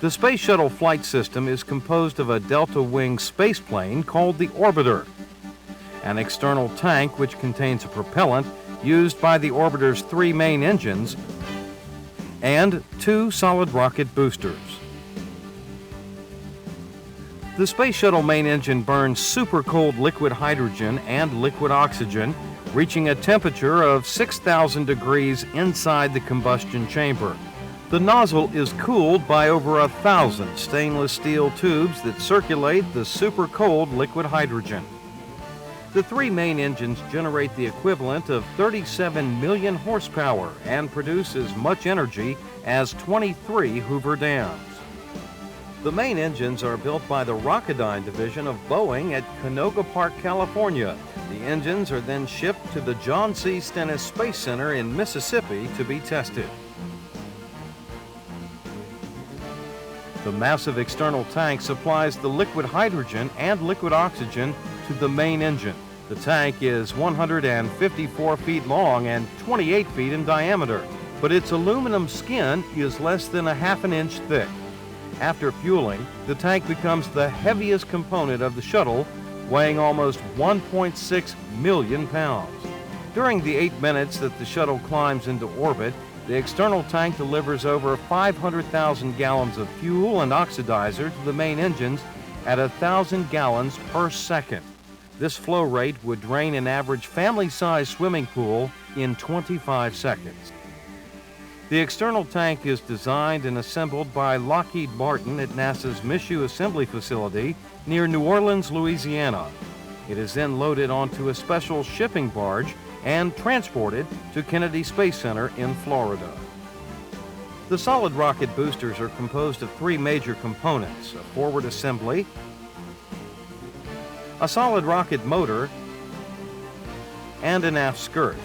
The Space Shuttle flight system is composed of a delta-wing spaceplane called the Orbiter, an external tank which contains a propellant used by the orbiter's 3 main engines, and 2 solid rocket boosters. The Space Shuttle main engine burns supercold liquid hydrogen and liquid oxygen, reaching a temperature of 6,000 degrees inside the combustion chamber. The nozzle is cooled by over 1,000 stainless steel tubes that circulate the supercold liquid hydrogen. The 3 main engines generate the equivalent of 37 million horsepower and produce as much energy as 23 Hoover Dams. The main engines are built by the Rocketdyne division of Boeing at Canoga Park, California. The engines are then shipped to the John C. Stennis Space Center in Mississippi to be tested. The massive external tank supplies the liquid hydrogen and liquid oxygen to the main engine. The tank is 154 feet long and 28 feet in diameter, but its aluminum skin is less than a half an inch thick. After fueling, the tank becomes the heaviest component of the shuttle, weighing almost 1.6 million pounds. During the 8 minutes that the shuttle climbs into orbit, the external tank delivers over 500,000 gallons of fuel and oxidizer to the main engines at 1,000 gallons per second. This flow rate would drain an average family-sized swimming pool in 25 seconds. The external tank is designed and assembled by Lockheed Martin at NASA's Michoud Assembly Facility near New Orleans, Louisiana. It is then loaded onto a special shipping barge and transported to Kennedy Space Center in Florida. The solid rocket boosters are composed of 3 major components: a forward assembly, a solid rocket motor, and an aft skirt.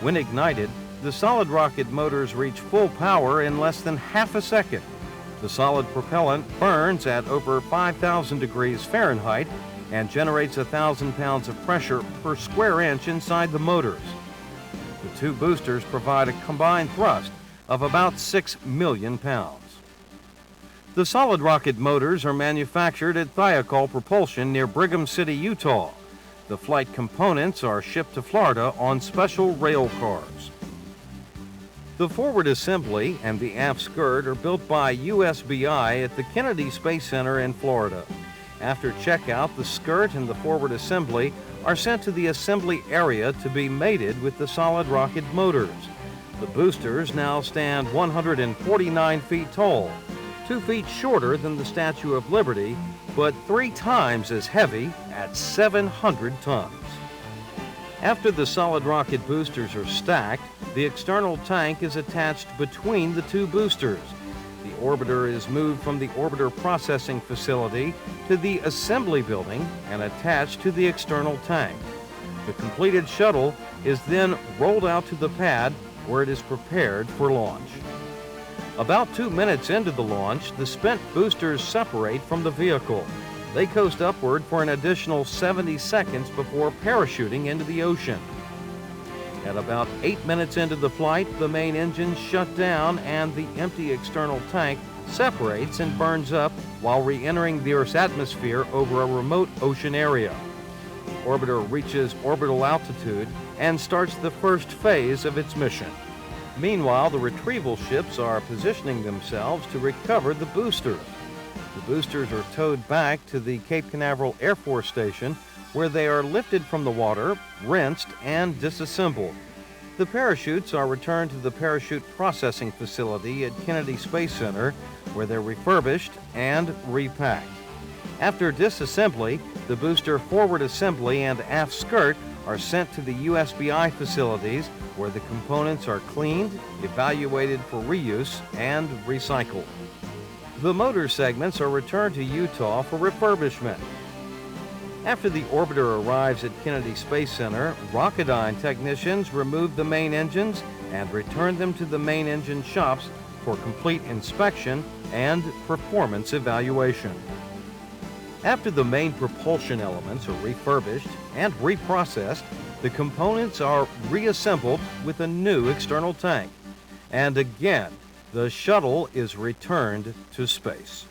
When ignited, the solid rocket motors reach full power in less than half a second. The solid propellant burns at over 5,000 degrees Fahrenheit and generates 1,000 pounds of pressure per square inch inside the motors. The 2 boosters provide a combined thrust of about 6 million pounds. The solid rocket motors are manufactured at Shuttle Propulsion near Brigham City, Utah. The flight components are shipped to Florida on special rail cars. The forward assembly and the aft skirt are built by USBI at the Kennedy Space Center in Florida. After checkout, the skirt and the forward assembly are sent to the assembly area to be mated with the solid rocket motors. The boosters now stand 149 feet tall, 2 feet shorter than the Statue of Liberty, but 3 times as heavy at 700 tons. After the solid rocket boosters are stacked, the external tank is attached between the 2 boosters. The orbiter is moved from the orbiter processing facility to the assembly building and attached to the external tank. The completed shuttle is then rolled out to the pad where it is prepared for launch. About 2 minutes into the launch, the spent boosters separate from the vehicle. They coast upward for an additional 70 seconds before parachuting into the ocean. At about 8 minutes into the flight, the main engines shut down and the empty external tank separates and burns up while re-entering the Earth's atmosphere over a remote ocean area. The orbiter reaches orbital altitude and starts the first phase of its mission. Meanwhile, the retrieval ships are positioning themselves to recover the boosters. The boosters are towed back to the Cape Canaveral Air Force Station, where they are lifted from the water, rinsed, and disassembled. The parachutes are returned to the parachute processing facility at Kennedy Space Center, where they're refurbished and repacked. After disassembly, the booster forward assembly and aft skirt are sent to the USBI facilities, where the components are cleaned, evaluated for reuse, and recycled. The motor segments are returned to Utah for refurbishment. After the orbiter arrives at Kennedy Space Center, Rocketdyne technicians remove the main engines and return them to the main engine shops for complete inspection and performance evaluation. After the main propulsion elements are refurbished and reprocessed, the components are reassembled with a new external tank. And again, the shuttle is returned to space.